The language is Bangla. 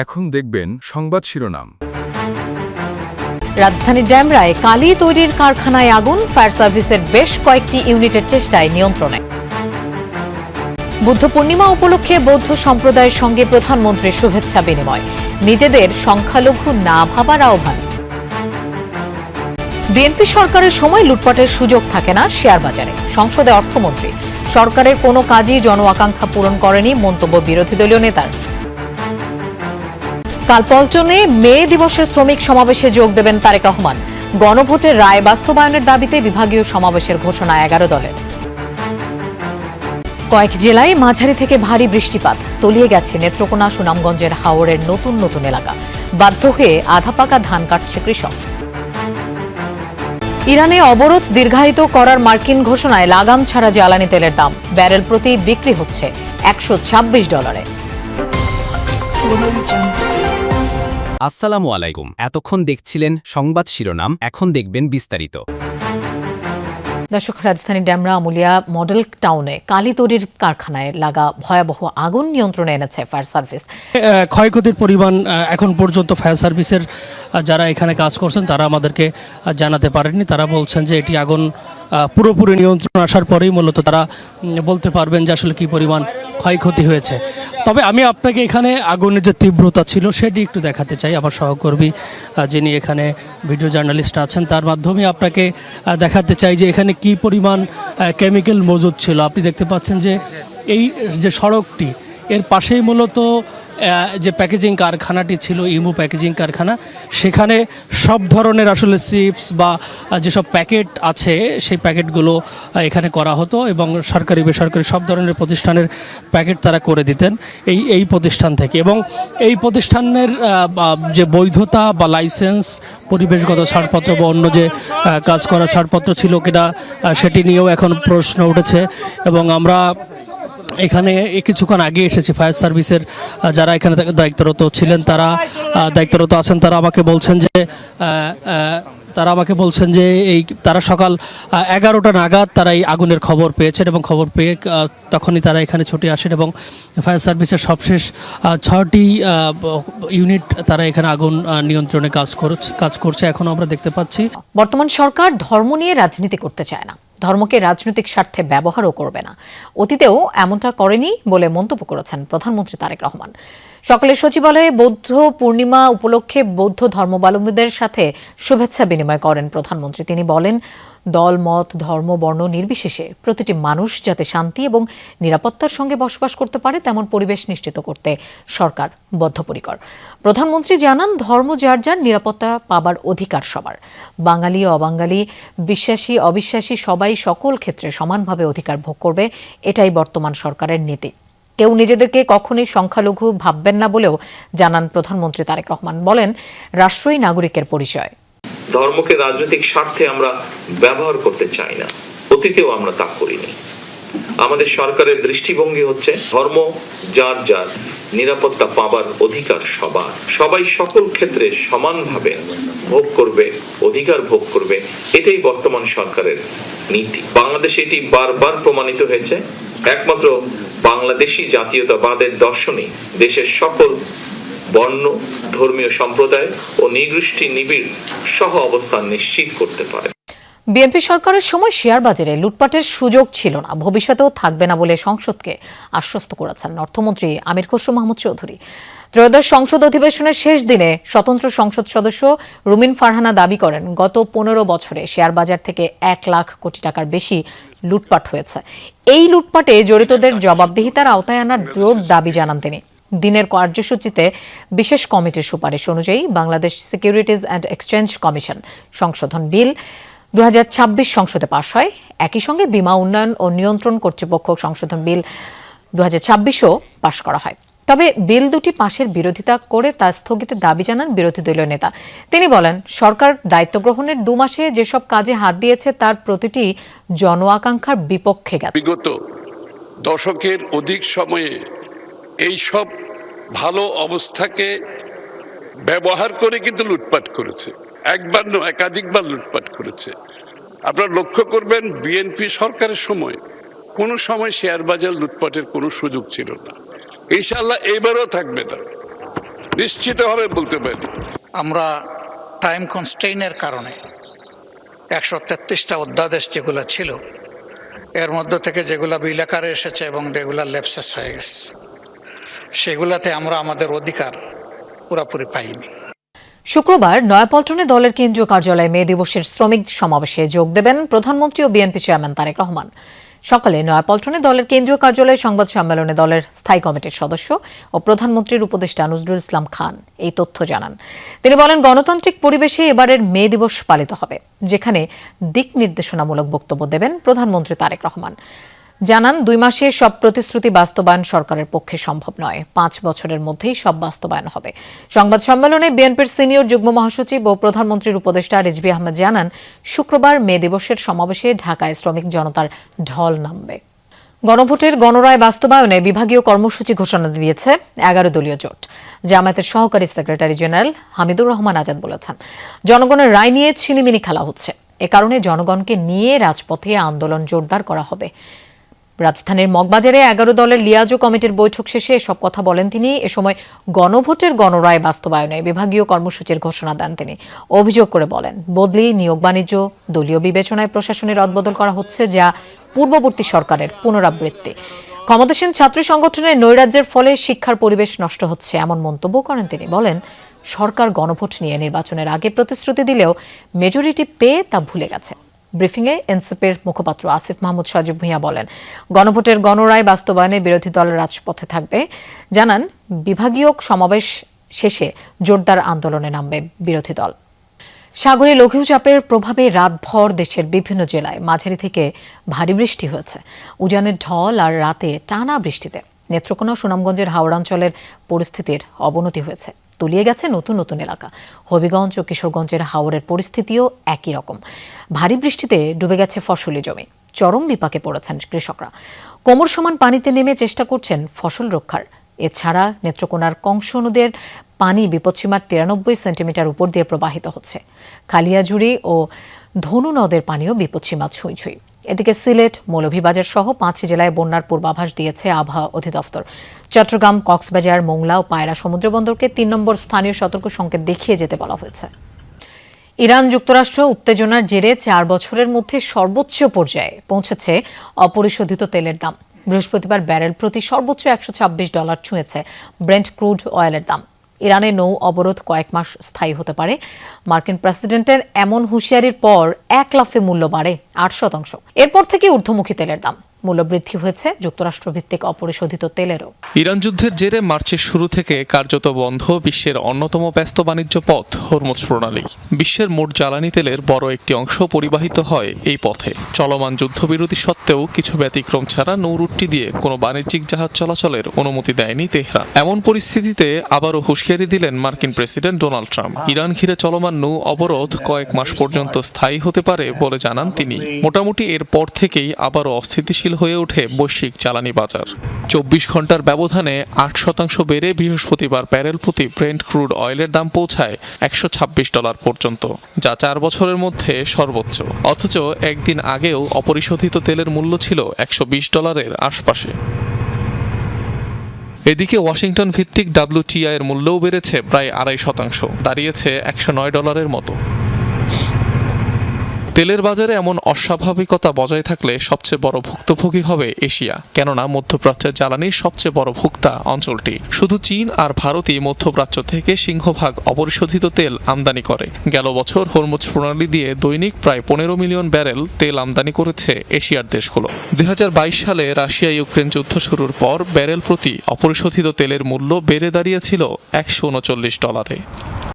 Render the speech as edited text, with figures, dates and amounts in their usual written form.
এখন দেখবেন সংবাদ শিরোনাম। রাজধানীর ড্যামরায় কালি তৈরির কারখানায় আগুন, ফায়ার সার্ভিসের বেশ কয়েকটি ইউনিটের চেষ্টায় নিয়ন্ত্রণে। বুদ্ধ পূর্ণিমা উপলক্ষে বৌদ্ধ সম্প্রদায়ের সঙ্গে প্রধানমন্ত্রীর শুভেচ্ছা বিনিময়, নিজেদের সংখ্যালঘু না ভাবার আহ্বান। বিএনপি সরকারের সময় লুটপাটের সুযোগ থাকে না শেয়ার বাজারে, সংসদে অর্থমন্ত্রী। সরকারের কোনো কাজই জন আকাঙ্ক্ষা পূরণ করেনি, মন্তব্য বিরোধী দলীয় নেতার। কাল পল্টনে মে দিবসের শ্রমিক সমাবেশে যোগ দেবেন তারেক রহমান। গণভোটের রায় বাস্তবায়নের দাবিতে বিভাগীয় সমাবেশের ঘোষণা 11 দলের। কয়েক জেলায় মাঝারি থেকে ভারী বৃষ্টিপাত, তলিয়ে গেছে নেত্রকোনা, সুনামগঞ্জের হাওরের নতুন নতুন এলাকা। বাধ্য হয়ে আধা পাকা ধান কাটছে কৃষক। ইরানে অবরোধ দীর্ঘায়িত করার মার্কিন ঘোষণায় লাগাম ছাড়া জ্বালানি তেলের দাম ব্যারেল প্রতি বিক্রি হচ্ছে $126। আসসালামু আলাইকুম। এতক্ষণ দেখছিলেন সংবাদ শিরোনাম, এখন দেখবেন বিস্তারিত। দর্শক, রাজধানীর ড্যামরা আমুলিয়া মডেল টাউনে কালি তৈরির কারখানায় লাগা ভয়াবহ আগুন নিয়ন্ত্রণে এনেছে ফায়ার সার্ভিস। ক্ষয়ক্ষতির পরিমাণ এখন পর্যন্ত ফায়ার সার্ভিসের যারা এখানে কাজ করছেন তারা আমাদেরকে জানাতে পারেননি। তারা বলছেন যে এটি আগুন পুরোপুরি নিয়ন্ত্রণ আসার পরেই মূলত তারা বলতে পারবেন যে আসলে কী পরিমাণ ক্ষয়ক্ষতি হয়েছে। তবে আমি আপনাকে এখানে আগুনের যে তীব্রতা ছিল সেটি একটু দেখাতে চাই। আমার সহকর্মী যিনি এখানে ভিডিও জার্নালিস্ট আছেন তার মাধ্যমে আপনাকে দেখাতে চাই যে এখানে কী পরিমাণ কেমিক্যাল মজুদ ছিল। আপনি দেখতে পাচ্ছেন যে এই যে সড়কটি এর পাশেই মূলত যে প্যাকেজিং কারখানাটি ছিল, ইমু প্যাকেজিং কারখানা, সেখানে সব ধরনের আসলে চিপস বা যেসব প্যাকেট আছে সেই প্যাকেটগুলো এখানে করা হতো এবং সরকারি বেসরকারি সব ধরনের প্রতিষ্ঠানের প্যাকেট তারা করে দিতেন এই প্রতিষ্ঠান থেকে। এবং এই প্রতিষ্ঠানের যে বৈধতা বা লাইসেন্স, পরিবেশগত ছাড়পত্র বা অন্য যে কাজ করার ছাড়পত্র ছিল কিনা সেটি নিয়েও এখন প্রশ্ন উঠেছে। এবং আমরা এখানে কিছুক্ষণ আগে এসেছি, ফায়ার সার্ভিসের যারা এখানে দায়িত্বরত ছিলেন, তারা দায়িত্বরত আছেন, তারা আমাকে বলছেন যে তারা সকাল 11টা নাগাদ তারা এই আগুনের খবর পেয়েছেন এবং খবর পেয়ে তখনই তারা এখানে ছুটে আসেন এবং ফায়ার সার্ভিসের সবশেষ 6টি ইউনিট তারা এখানে আগুন নিয়ন্ত্রণে কাজ করছে। এখন আমরা দেখতে পাচ্ছি বর্তমান সরকার ধর্ম নিয়ে রাজনীতি করতে চায় না, ধর্মকে রাজনৈতিক স্বার্থে ব্যবহারও করবে না। অতীতেও এমনটা করেনি বলে মন্তব্য করেছেন প্রধানমন্ত্রী তারেক রহমান। সকালের সচিবালয়ে বৌদ্ধ পূর্ণিমা উপলক্ষে বৌদ্ধ ধর্মাবলম্বীদের সাথে শুভেচ্ছা বিনিময় করেন প্রধানমন্ত্রী। তিনি বলেন, দল, মত, ধর্ম, বর্ণ নির্বিশেষে প্রতিটি মানুষ যাতে শান্তি এবং নিরাপত্তার সঙ্গে বসবাস করতে পারে তেমন পরিবেশ নিশ্চিত করতে সরকার বদ্ধপরিকর। প্রধানমন্ত্রী জানান, ধর্ম যার যার, নিরাপত্তা পাবার অধিকার সবার। বাঙালি, অবাঙালি, বিশ্বাসী, অবিশ্বাসী সবাই সকল ক্ষেত্রে সমানভাবে অধিকার ভোগ করবে, এটাই বর্তমান সরকারের নীতি। কেউ নিজেদেরকে কখনোই সংখ্যালঘু ভাববেন না বলেও জানান প্রধানমন্ত্রী তারেক রহমান। বলেন, রাষ্ট্রই নাগরিকের পরিচয়। ধর্মকে রাজনৈতিক স্বার্থে আমরা ব্যবহার করতে চাই না, অতীতেও আমরা তা করিনি। আমাদের সরকারের দৃষ্টিভঙ্গি হচ্ছে ধর্ম যার যার, নিরাপত্তা পাবার অধিকার সবার। সবাই সকল ক্ষেত্রে সমানভাবে ভোগ করবে, অধিকার ভোগ করবে, এটাই বর্তমান সরকারের নীতি। বাংলাদেশে এটি বারবার প্রমাণিত হয়েছে। একমাত্র বাংলাদেশী জাতীয়তাবাদের দর্শনই দেশের সকল বর্ণ, ধর্মীয় সম্প্রদায় ও নৃগোষ্ঠী নিবিড় সহ অবস্থান নিশ্চিত করতে পারে। বিএনপি সরকারের সময় শেয়ার বাজারে লুটপাটের সুযোগ ছিল না, ভবিষ্যতেও থাকবে না বলে সংসদকে আশ্বস্ত করেছেন অর্থমন্ত্রী আমির খসরু মাহমুদ চৌধুরী। ত্রয়োদশ সংসদ অধিবেশনের শেষ দিনে স্বতন্ত্র সংসদ সদস্য রুমিন ফারহানা দাবি করেন, গত 15 বছরে শেয়ার বাজার থেকে 1 লাখ কোটি টাকার বেশি লুটপাট হয়েছে। এই লুটপাটে জড়িতদের জবাবদিহিতার আওতায় আনার জোর দাবি জানান তিনি। দিনের কার্যসূচিতে বিশেষ কমিটির সুপারিশ অনুযায়ী Bangladesh securities and exchange commission সংশোধন বিল 2026 সংসদে পাশ হয়। একই সঙ্গে বীমা উন্নয়ন ও নিয়ন্ত্রণ কর্তৃপক্ষ সংশোধন বিল 2026ও পাশ করা হয়। তবে বিল দুটি পাশের বিরোধিতা করে তা স্থগিতের দাবি জানান বিরোধী দলীয় নেতা। তিনি বলেন, সরকার দায়িত্ব গ্রহণের 2 মাসে যেসব কাজে হাত দিয়েছে তার প্রতিটি জন আকাঙ্ক্ষার বিপক্ষে গেছে। বিগত দশকের অধিক সময়ে এই সব ভালো অবস্থাকে ব্যবহার করে কিন্তু লুটপাট করেছে, একবার নয় একাধিকবার লুটপাট করেছে। আপনারা লক্ষ্য করবেন, বিএনপি সরকারের সময় কোনো সময় শেয়ার বাজার লুটপাটের কোনো সুযোগ ছিল না। ইনশাআল্লাহ এবারও থাকবে না, নিশ্চিতভাবে বলতে পারি। আমরা টাইম কনস্ট্রেইনের কারণে 133টা অধ্যাদেশ যেগুলো ছিল এর মধ্য থেকে যেগুলো বিল আকারে এসেছে এবং যেগুলো ল্যাপসেস হয়ে গেছে সেগুলাতে আমরা আমাদের অধিকার পুরোপুরি পাইনি। শুক্রবার নয়াপল্টনে দলের কেন্দ্রীয় কার্যালয়ে মে দিবসের শ্রমিক সমাবেশে যোগ দেবেন প্রধানমন্ত্রী ও বিএনপি চেয়ারম্যান তারেক রহমান। সকালে নয়াপল্টনে দলের কেন্দ্রীয় কার্যালয়ে সংবাদ সম্মেলনে দলের স্থায়ী কমিটির সদস্য ও প্রধানমন্ত্রীর উপদেষ্টা নজরুল ইসলাম খান এই তথ্য জানান। তিনি বলেন, গণতান্ত্রিক পরিবেশে এবারের মে দিবস পালিত হবে, যেখানে দিক নির্দেশনামূলক বক্তব্য দেবেন প্রধানমন্ত্রী তারেক রহমান। জানান, 2 মাসে সব প্রতিশ্রুতি বাস্তবায়ন সরকারের পক্ষে সম্ভব নয়, 5 বছরের মধ্যেই সব বাস্তবায়ন হবে। সংবাদ সম্মেলনে বিএনপির সিনিয়র যুগ্ম মহাসচিব ও প্রধানমন্ত্রীর উপদেষ্টা রিজভী আহমেদ জানান, শুক্রবার মে দিবসের সমাবেশে ঢাকায় শ্রমিক জনতার ঢল নামবে। গণভোটের গণরায় বাস্তবায়নে বিভাগীয় কর্মসূচি ঘোষণা দিয়েছে 11 দলীয় জোট। জামায়াতের সহকারী সেক্রেটারি জেনারেল হামিদুর রহমান আজাদ বলেছেন, জনগণের রায় নিয়ে ছিনিমিনি খেলা হচ্ছে, এ কারণে জনগণকে নিয়ে রাজপথে আন্দোলন জোরদার করা হবে। রাজধানীর মগবাজারে 11 দলের লিয়াজো কমিটির বৈঠক শেষে এসব কথা বলেন তিনি। এ সময় গণভোটের গণরায় বাস্তবায়নে বিভাগীয় কর্মসূচির ঘোষণা দেন তিনি। অভিযোগ করে বলেন, বদলি, নিয়োগ বাণিজ্য, দলীয় বিবেচনায় প্রশাসনের রদবদল করা হচ্ছে, যা পূর্ববর্তী সরকারের পুনরাবৃত্তি। ক্ষমতাসীন ছাত্র সংগঠনের নৈরাজ্যের ফলে শিক্ষার পরিবেশ নষ্ট হচ্ছে, এমন মন্তব্য করেন তিনি। বলেন, সরকার গণভোট নিয়ে নির্বাচনের আগে প্রতিশ্রুতি দিলেও মেজরিটি পেয়ে তা ভুলে গেছে। ব্রিফিংয়ে এনসিপির মুখপাত্র আসিফ মাহমুদ সজীব ভূঁইয়া বলেন, গণভোটের গণরায় বাস্তবায়নে বিরোধী দল রাজপথে থাকবে। জানান, বিভাগীয় সমাবেশ শেষে জোরদার আন্দোলনে নামবে বিরোধী দল। সাগরে লঘুচাপের প্রভাবে রাতভর দেশের বিভিন্ন জেলায় মাঝারি থেকে ভারী বৃষ্টি হয়েছে। উজানের ঢল আর রাতে টানা বৃষ্টিতে নেত্রকোনা ও সুনামগঞ্জের হাওড়াঞ্চলের পরিস্থিতির অবনতি হয়েছে। তলিয়ে গেছে নতুন নতুন এলাকা। হবিগঞ্জ ও কিশোরগঞ্জের হাওরের পরিস্থিতিও একই রকম। ভারী বৃষ্টিতে ডুবে গেছে ফসলি জমি। চরম বিপাকে পড়েছেন কৃষকরা। কোমর সমান পানিতে নেমে চেষ্টা করছেন ফসল রক্ষার। এছাড়া নেত্রকোনার কংস নদের পানি বিপদসীমার 93 সেন্টিমিটার উপর দিয়ে প্রবাহিত হচ্ছে। কালিয়াঝুড়ি ও ধনু নদের পানিও বিপদসীমা ছুঁই ছুঁই। এদিকে সিলেট, মৌলভীবাজার সহ 5 জেলায় বন্যার পূর্বাভাস দিয়েছে আবহাওয়া অধিদপ্তর। চট্টগ্রাম, কক্সবাজার, মোংলা ও পায়রা সমুদ্রবন্দরকে 3 নম্বর স্থানীয় সতর্ক সংকেত দেখিয়ে যেতে বলা হয়েছে। ইরান যুক্তরাষ্ট্র উত্তেজনার জেরে 4 বছরের মধ্যে সর্বোচ্চ পর্যায়ে পৌঁছেছে অপরিশোধিত তেলের দাম। বৃহস্পতিবার ব্যারেল প্রতি সর্বোচ্চ $126 ছুঁয়েছে ব্রেন্ট ক্রুড অয়েলের দাম। ইরানের নৌ অবরোধ কয়েক মাস স্থায়ী হতে পারে। মার্কিন প্রেসিডেন্টের এমন হুঁশিয়ারির পর 1 লাফে মূল্য বাড়ে 8%। এরপর থেকে ঊর্ধ্বমুখী তেলের দাম। মূল্য বৃদ্ধি হয়েছে যুক্তরাষ্ট্রভিত্তিক অপরিশোধিত তেলেরও। ইরান যুদ্ধের জেরে মার্চের শুরু থেকে কার্যত বন্ধ বিশ্বের অন্যতম ব্যস্ত বাণিজ্য পথ হরমুজ প্রণালী। বিশ্বের মোট জ্বালানি তেলের বড় একটি অংশ পরিবাহিত হয় এই পথে। চলমান যুদ্ধবিরতি সত্ত্বেও কিছু ব্যতিক্রম ছাড়া নৌ রুটটি দিয়ে কোনো বাণিজ্যিক জাহাজ চলাচলের অনুমতি দেয়নি তেহরান। এমন পরিস্থিতিতে আবারও হুঁশিয়ারি দিলেন মার্কিন প্রেসিডেন্ট ডোনাল্ড ট্রাম্প। ইরান ঘিরে চলমান নৌ অবরোধ কয়েক মাস পর্যন্ত স্থায়ী হতে পারে বলে জানান তিনি। মোটামুটি এরপর থেকেই আবারও অস্থিতিশীল হয়ে ওঠে বৈশ্বিক জ্বালানি বাজার। 24 ঘন্টার ব্যবধানে 8% বেড়ে বৃহস্পতিবার ব্যারেল প্রতি ব্রেন্ট ক্রুড অয়েলের দাম পৌঁছায় $126 পর্যন্ত, যা 4 বছরের মধ্যে সর্বোচ্চ। অথচ একদিন আগেও অপরিশোধিত তেলের মূল্য ছিল $120 আশপাশে। এদিকে ওয়াশিংটন ভিত্তিক WTI এর মূল্যও বেড়েছে প্রায় 2.5%, দাঁড়িয়েছে $109 মতো। তেলের বাজারে এমন অস্বাভাবিকতা বজায় থাকলে সবচেয়ে বড় ভুক্তভোগী হবে এশিয়া, কেননা মধ্যপ্রাচ্যের জ্বালানির সবচেয়ে বড় ভোক্তা অঞ্চলটি। শুধু চীন আর ভারতই মধ্যপ্রাচ্য থেকে সিংহভাগ অপরিশোধিত তেল আমদানি করে। গেল বছর হরমুজ প্রণালী দিয়ে দৈনিক প্রায় 15 মিলিয়ন ব্যারেল তেল আমদানি করেছে এশিয়ার দেশগুলো। 2022 সালে রাশিয়া ইউক্রেন যুদ্ধ শুরুর পর ব্যারেল প্রতি অপরিশোধিত তেলের মূল্য বেড়ে দাঁড়িয়েছিল $139।